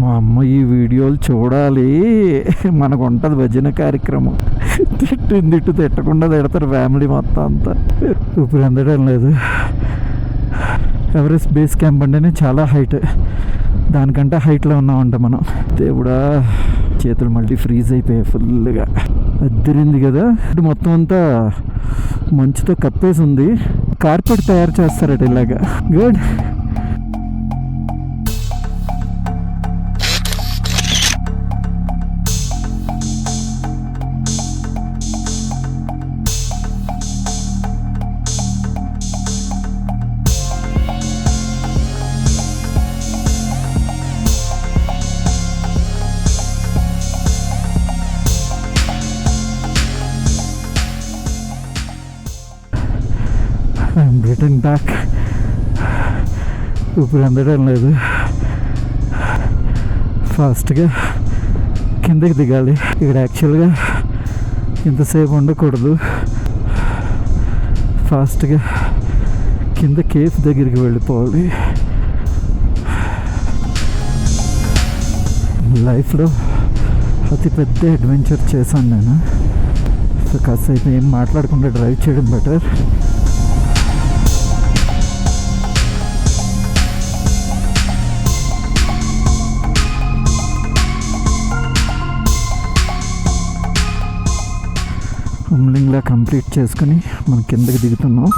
మా అమ్మ ఈ వీడియోలు చూడాలి, మనకు ఉంటుంది భజన కార్యక్రమం. తిట్టు తిట్టకుండా తిడతారు ఫ్యామిలీ మొత్తం అంతా. ఇప్పుడు అందడం లేదు. ఎవరెస్ట్ బేస్ క్యాంప్ అంటేనే చాలా హైట్, దానికంటే హైట్లో ఉన్నామంట మనం. దేవుడా, చేతులు మళ్ళీ ఫ్రీజ్ అయిపోయాయి ఫుల్గా. అద్దరింది కదా, ఇటు మొత్తం అంతా మంచుతో కప్పేసి ఉంది. కార్పెట్ తయారు చేస్తారట ఇలాగా. గుడ్. I'm return back. ఇప్పుడు అందడం లేదు. ఫాస్ట్గా కిందకి దిగాలి. ఇక్కడ యాక్చువల్గా ఇంతసేపు ఉండకూడదు. ఫాస్ట్గా కింద కేఫ్ దగ్గరికి వెళ్ళిపోవాలి. లైఫ్లో అతిపెద్ద అడ్వెంచర్ చేశాను నేను. సో కాసేపు ఏం మాట్లాడకుండా డ్రైవ్ చేయడం బెటర్. ఉమ్లింగ్లా కంప్లీట్ చేసుకుని మనం కిందకి దిగుతున్నాం.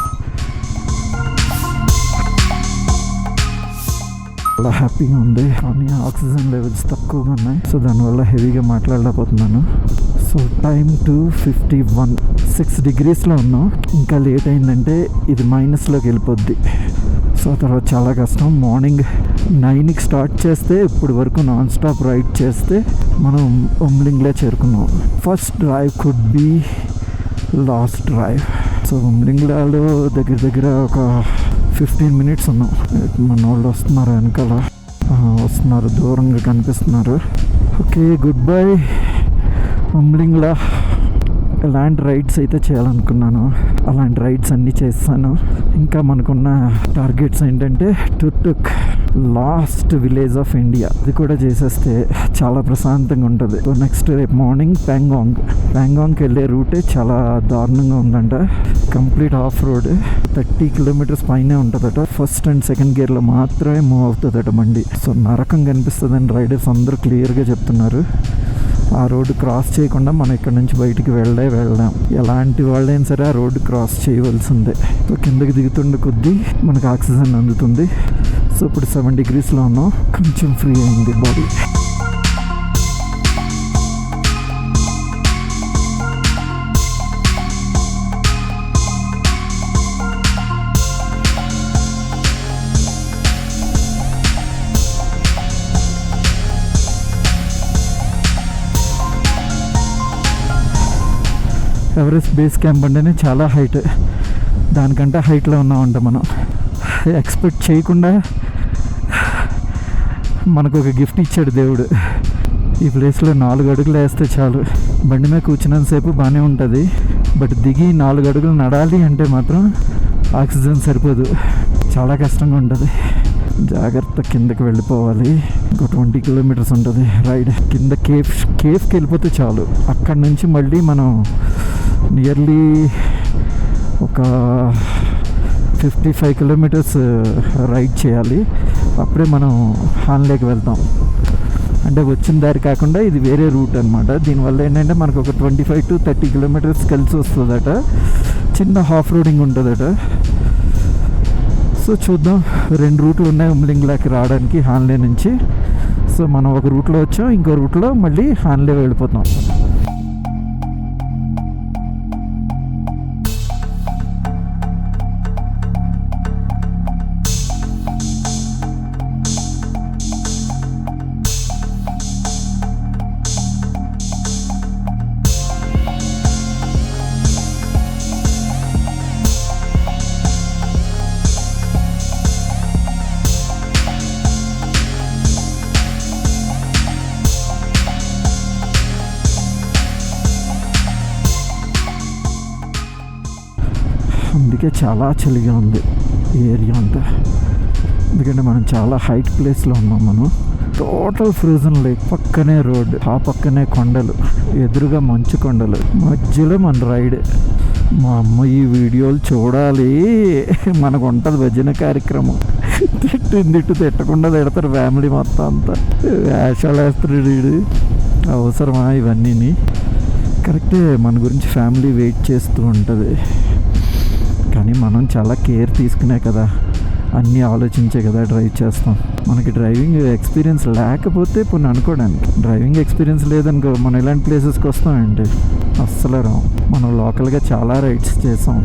చాలా హ్యాపీగా ఉంది, కానీ ఆక్సిజన్ లెవెల్స్ తక్కువగా ఉన్నాయి. సో దానివల్ల హెవీగా మాట్లాడలేకపోతున్నాను. సో టైం 2:51, 6 degreesలో ఉన్నాం. ఇంకా లేట్ అయిందంటే ఇది మైనస్లోకి వెళ్ళిపోద్ది. సో తర్వాత చాలా కష్టం. మార్నింగ్ 9కి స్టార్ట్ చేస్తే ఇప్పుడు వరకు నాన్ స్టాప్ రైడ్ చేస్తే మనం ఉమ్లింగ్లో చేరుకున్నాం. First drive could be last drive. So ఉమ్లింగ్లాలో దగ్గర ఒక 15 minutes ఉన్నాం. మన వాళ్ళు వస్తున్నారు, వెనకాల వస్తున్నారు, దూరంగా కనిపిస్తున్నారు. Okay, good bye Umlingla. ఎలాంటి రైడ్స్ అయితే చేయాలనుకున్నాను అలాంటి రైడ్స్ అన్నీ చేస్తాను. ఇంకా మనకున్న టార్గెట్స్ ఏంటంటే టుక్ లాస్ట్ విలేజ్ ఆఫ్ ఇండియా, అది కూడా చేసేస్తే చాలా ప్రశాంతంగా ఉంటుంది. సో నెక్స్ట్ రేపు మార్నింగ్ ప్యాంగాంగ్కి వెళ్ళే రూటే చాలా దారుణంగా ఉందంట. కంప్లీట్ ఆఫ్ రోడ్, 30 kilometers పైనే ఉంటుందట. ఫస్ట్ అండ్ సెకండ్ గేర్లో మాత్రమే మూవ్ అవుతుందట బండి. సో నరకం కనిపిస్తుందని రైడర్స్ అందరూ క్లియర్గా చెప్తున్నారు. ఆ రోడ్డు క్రాస్ చేయకుండా మనం ఇక్కడ నుంచి బయటికి వెళ్ళాం. ఎలాంటి వాళ్ళైనా సరే ఆ రోడ్డు క్రాస్ చేయవలసిందే. సో కిందకి దిగుతుండే కొద్దీ మనకు ఆక్సిజన్ అందుతుంది. సో ఇప్పుడు 7 degreesలో ఉన్నాం. కొంచెం ఫ్రీ అయింది బాడీ. ఎవరెస్ట్ బేస్ క్యాంప్ అంటేనే చాలా హైట్, దానికంటే హైట్లో ఉన్నామంట మనం. ఎక్స్పెక్ట్ చేయకుండా మనకు ఒక గిఫ్ట్ ఇచ్చాడు దేవుడు. ఈ ప్లేస్లో 4 అడుగులు వేస్తే చాలు. బండి మీద కూర్చున్నంతసేపు బాగానే ఉంటుంది, బట్ దిగి 4 అడుగులు నడాలి అంటే మాత్రం ఆక్సిజన్ సరిపోదు, చాలా కష్టంగా ఉంటుంది. జాగ్రత్త కిందకి వెళ్ళిపోవాలి. ఇంకో 20 kilometers ఉంటుంది రైడ్. కింద కేఫ్కి వెళ్ళిపోతే చాలు. అక్కడ నుంచి మళ్ళీ మనం నియర్లీ ఒక 55 kilometers రైడ్ చేయాలి. అప్పుడే మనం హాన్లేకి వెళ్తాం. అంటే వచ్చిన దారి కాకుండా ఇది వేరే రూట్ అనమాట. దీనివల్ల ఏంటంటే మనకు ఒక 25 to 30 kilometers కలిసి వస్తుందట. చిన్న హాఫ్ రోడింగ్ ఉంటుందట. సో చూద్దాం, 2 రూట్లు ఉన్నాయి ఉమ్లింగ్లాకి రావడానికి హాన్లే నుంచి. సో మనం ఒక రూట్లో వచ్చాం, ఇంకో రూట్లో మళ్ళీ హాన్లే వెళ్ళిపోతాం. అందుకే చాలా చలిగా ఉంది ఈ ఏరియా అంతా. ఎందుకంటే మనం చాలా హైట్ ప్లేస్లో ఉన్నాం. మనం టోటల్ ఫ్రోజన్ లేక్, పక్కనే రోడ్, ఆ పక్కనే కొండలు, ఎదురుగా మంచు కొండలు, మధ్యలో మన రైడ్. మా అమ్మ ఈ వీడియోలు చూడాలి, మనకు ఉంటుంది భజన కార్యక్రమం. తిట్టు తిట్టకుండా తిడతారు ఫ్యామిలీ మొత్తం అంతా. వేషాలు వేస్తాడు వీడు. అవసరమా ఇవన్నీ? కరెక్టే, మన గురించి ఫ్యామిలీ వెయిట్ చేస్తూ ఉంటుంది. కానీ మనం చాలా కేర్ తీసుకునే కదా, అన్నీ ఆలోచించే కదా డ్రైవ్ చేస్తాం. మనకి డ్రైవింగ్ ఎక్స్పీరియన్స్ లేకపోతే ఇప్పుడు అనుకోవడానికి, డ్రైవింగ్ ఎక్స్పీరియన్స్ లేదనుకో మనం ఇలాంటి ప్లేసెస్కి వస్తామండి, అస్సలు రాం. మనం లోకల్గా చాలా రైడ్స్ చేసాం.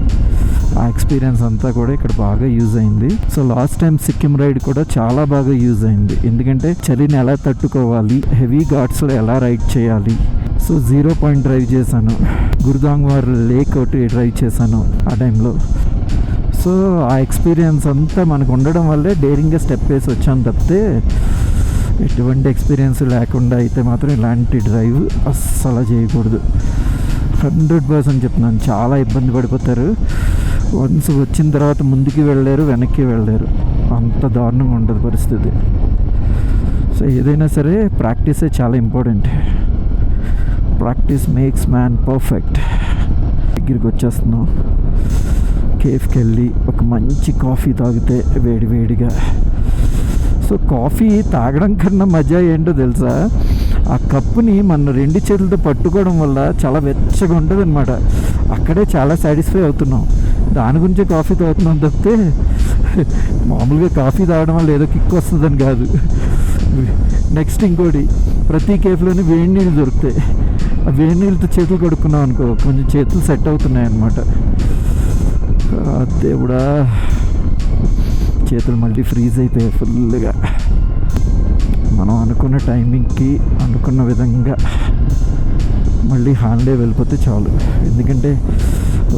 ఆ ఎక్స్పీరియన్స్ అంతా కూడా ఇక్కడ బాగా యూజ్ అయింది. So last time Sikkim ride కూడా చాలా బాగా యూజ్ అయింది. ఎందుకంటే చలిని ఎలా తట్టుకోవాలి, హెవీ ఘాట్స్లో ఎలా రైడ్ చేయాలి. సో 0 పాయింట్ డ్రైవ్ చేశాను, గుర్దాంగ్వార్ లేక్ ఒకటి డ్రైవ్ చేశాను ఆ టైంలో. సో ఆ ఎక్స్పీరియన్స్ అంతా మనకు ఉండడం వల్లే డేరింగ్గా స్టెప్ వేసి వచ్చాను తప్పితే, ఎటువంటి ఎక్స్పీరియన్స్ లేకుండా అయితే మాత్రం ఇలాంటి డ్రైవ్ అస్సలు చేయకూడదు. 100% చెప్తున్నాను, చాలా ఇబ్బంది పడిపోతారు. వన్స్ వచ్చిన తర్వాత ముందుకి వెళ్ళలేరు, వెనక్కి వెళ్ళలేరు, అంత దారుణంగా ఉంటుంది పరిస్థితి. సో ఏదైనా సరే ప్రాక్టీసే చాలా important. Practice makes man perfect. దగ్గరికి వచ్చేస్తున్నాం. కేఫ్కి వెళ్ళి ఒక మంచి కాఫీ తాగితే వేడివేడిగా. సో కాఫీ తాగడం కన్నా మజా ఏంటో తెలుసా, ఆ కప్పుని మన 2 చేతులతో పట్టుకోవడం వల్ల చాలా వెచ్చగా ఉంటుంది అనమాట. అక్కడే చాలా సాటిస్ఫై అవుతున్నాం. దాని గురించే కాఫీ తాగుతున్నాం తప్పితే మామూలుగా కాఫీ తాగడం వల్ల ఏదో కిక్ వస్తుందని కాదు. నెక్స్ట్ ఇంకోటి, ప్రతి కేఫ్లోని వేడి నీళ్ళు దొరుకుతాయి. ఆ వేడి నీళ్ళతో చేతులు కడుక్కున్నాం అనుకో, కొంచెం చేతులు సెట్ అవుతున్నాయి అన్నమాట. దేవుడా, చేతులు మళ్ళీ ఫ్రీజ్ అయిపోయాయి ఫుల్గా. మనం అనుకున్న టైమింగ్కి అనుకున్న విధంగా మళ్ళీ హాలిడే వెళ్ళిపోతే చాలు. ఎందుకంటే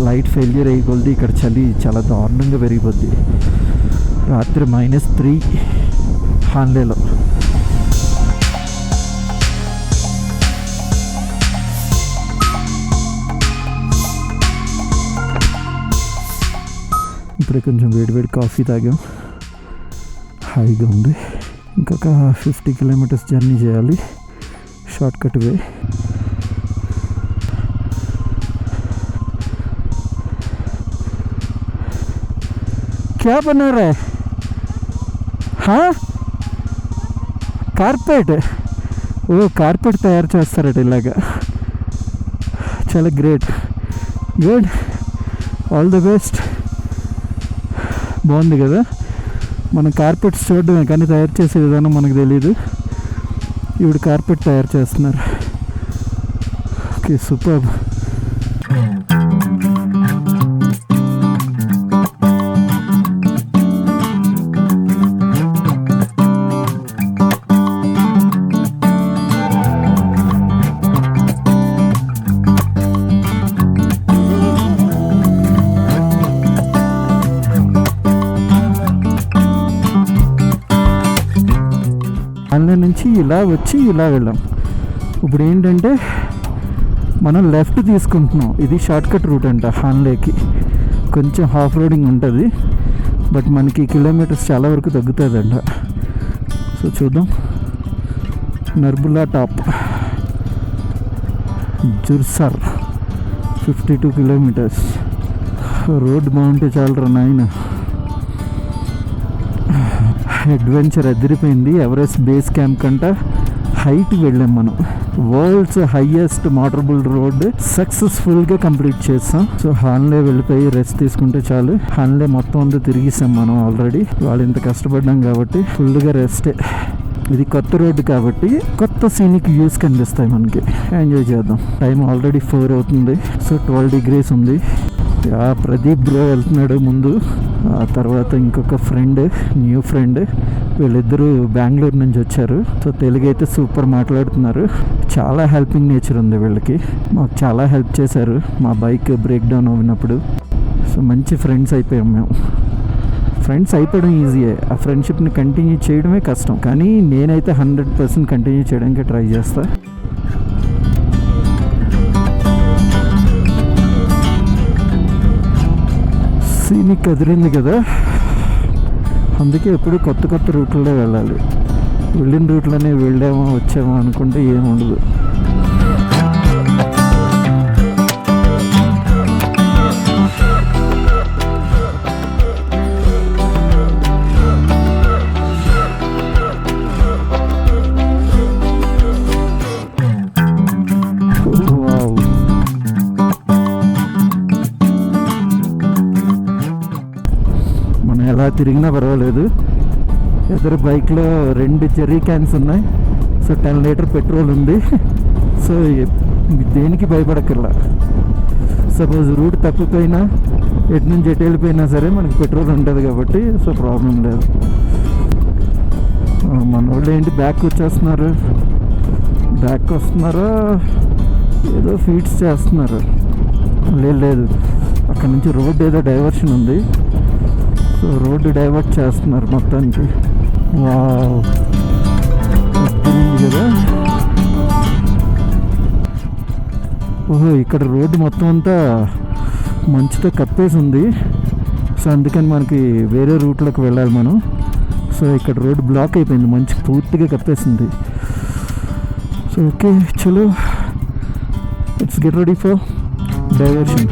లైట్ ఫెయిల్యూర్ అయ్యకొద్ది ఇక్కడ చలి చాలా దారుణంగా పెరిగిపోద్ది. రాత్రి -3 హాలిడేలో. ఇప్పుడే కొంచెం వేడివేడి కాఫీ తాగాం, హాయిగా ఉంది. ఇంకొక 50 కిలోమీటర్స్ జర్నీ చేయాలి, షార్ట్ కట్ వే. क्या बना रहा है? हाँ, కార్పెట్. ఓ కార్పెట్ తయారు చేస్తారట ఇలాగా. చాలా great, good, all the best. బాగుంది కదా. మనం కార్పెట్స్ చూడడమే కానీ తయారు చేసే విధానం మనకు తెలియదు. ఇప్పుడు కార్పెట్ తయారు చేస్తున్నారు. Okay, super. అందులో నుంచి ఇలా వచ్చి ఇలా వెళ్ళాం. ఇప్పుడు ఏంటంటే మనం లెఫ్ట్ తీసుకుంటున్నాం. ఇది షార్ట్ కట్ రూట్ అంట హాన్లేకి. కొంచెం హాఫ్ రోడింగ్ ఉంటుంది, బట్ మనకి కిలోమీటర్స్ చాలా వరకు తగ్గుతుందంట. సో చూద్దాం. నర్బులా టాప్, జుర్సర్ 52 కిలోమీటర్స్. రోడ్ బాగుంటే చాలరా నాయన. అడ్వెంచర్ అదిరిపోయింది. ఎవరెస్ట్ బేస్ క్యాంప్ కంట హైట్ వెళ్ళాం మనం. వరల్డ్స్ హైయెస్ట్ మోటరబుల్ రోడ్ సక్సెస్ఫుల్గా కంప్లీట్ చేస్తాం. సో హాన్లే వెళ్ళిపోయి రెస్ట్ తీసుకుంటే చాలు. హాన్లే మొత్తం అంతా తిరిగిస్తాం మనం ఆల్రెడీ. వాళ్ళు ఇంత కష్టపడ్డాం కాబట్టి ఫుల్గా రెస్టే. ఇది కొత్త రోడ్డు కాబట్టి కొత్త సీనిక్ వ్యూస్ కనిపిస్తాయి మనకి. ఎంజాయ్ చేద్దాం. టైం ఆల్రెడీ 4 అవుతుంది. సో 12 degrees ఉంది. ప్రదీప్ బ్రో వెళ్తున్నాడు ముందు. ఆ తర్వాత ఇంకొక ఫ్రెండ్, న్యూ ఫ్రెండ్, వీళ్ళిద్దరూ బెంగళూరు నుంచి వచ్చారు. సో తెలుగు అయితే సూపర్ మాట్లాడుతున్నారు. చాలా హెల్పింగ్ నేచర్ ఉంది వీళ్ళకి. మాకు చాలా హెల్ప్ చేశారు మా బైక్ బ్రేక్ డౌన్ అయినప్పుడు. సో మంచి ఫ్రెండ్స్ అయిపోయాం మేము. ఫ్రెండ్స్ అయిపోవడం ఈజీయే, ఆ ఫ్రెండ్షిప్ని కంటిన్యూ చేయడమే కష్టం. కానీ నేనైతే 100% కంటిన్యూ చేయడానికి ట్రై చేస్తా. సీనిక్ అదిరింది కదా. అందుకే ఎప్పుడు కొత్త కొత్త రూట్లలో వెళ్ళాలి. వెళ్ళిన రూట్లోనే వెళ్ళామో వచ్చామో అనుకుంటే ఏముండదు. మనం ఎలా తిరిగినా పర్వాలేదు. ఎదురు బైక్లో 2 జెర్రీ క్యాన్స్ ఉన్నాయి. సో 10 లీటర్ పెట్రోల్ ఉంది. సో దేనికి భయపడక్కర్లా. సపోజ్ రూట్ తప్పిపోయినా ఎటు నుంచి ఎటు వెళ్ళిపోయినా సరే మనకి పెట్రోల్ ఉంటుంది కాబట్టి సో ప్రాబ్లం లేదు. మన వాళ్ళు ఏంటి బ్యాక్ వచ్చేస్తున్నారు, బ్యాక్ వస్తున్నారా ఏదో ఫీడ్స్ చేస్తున్నారు. లేదు అక్కడ నుంచి రోడ్ ఏదో డైవర్షన్ ఉంది. సో రోడ్డు డైవర్ట్ చేస్తున్నారు మొత్తానికి. వావ్ కదా. ఓహో ఇక్కడ రోడ్డు మొత్తం అంతా మంచుతో కప్పేసి ఉంది. సో అందుకని మనకి వేరే రూట్లోకి వెళ్ళాలి మనం. సో ఇక్కడ రోడ్డు బ్లాక్ అయిపోయింది, మంచు పూర్తిగా కప్పేసింది. సో ఓకే చలో let's get ready for diversion.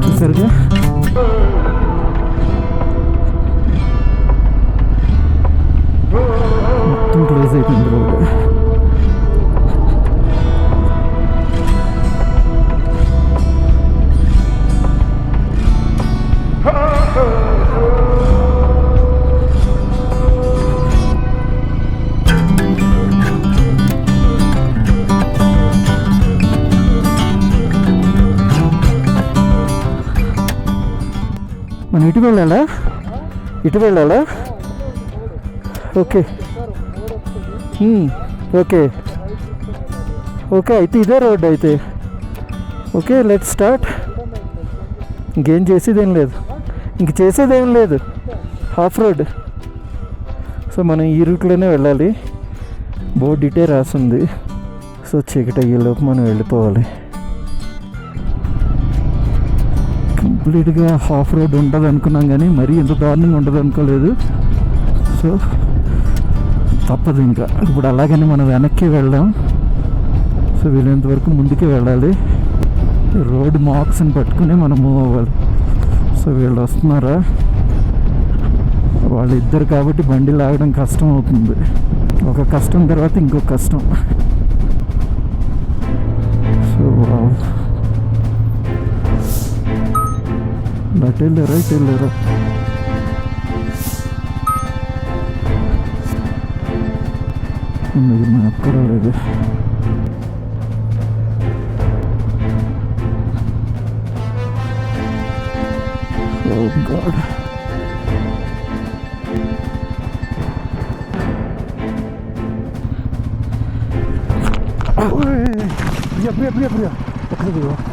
చూసారుగా మొత్తం క్లోజ్ అయిపోయింది రోడ్. మనం ఇటు వెళ్ళాలా ఓకే ఓకే అయితే ఇదే రోడ్ అయితే. Okay let start. ఇంకేం చేసేదేం లేదు, హాఫ్ రోడ్. సో మనం ఈ రూట్లోనే వెళ్ళాలి. బోర్డు ఇటే రాసింది. సో చీకటి అయ్యేలోపు మనం వెళ్ళిపోవాలి. కంప్లీట్గా హాఫ్ రోడ్ ఉంటుంది అనుకున్నాం కానీ మరీ ఇంత దారుణంగా ఉంటుంది అనుకోలేదు. సో తప్పదు ఇంకా ఇప్పుడు అలాగని మనం వెనక్కి వెళ్దాం. సో వీలైనంత వరకు ముందుకే వెళ్ళాలి. రోడ్ మార్క్స్ని పట్టుకుని మనం మూవ్ అవ్వాలి. సో వీళ్ళు వస్తున్నారా, వాళ్ళిద్దరు కాబట్టి బండి లాగడం కష్టం అవుతుంది. ఒక కష్టం తర్వాత ఇంకొక కష్టం. సో అటు వెళ్ళారా ఇటు వెళ్ళారా. మ్యాప్ కూడా లేదు. Oh God. Bria.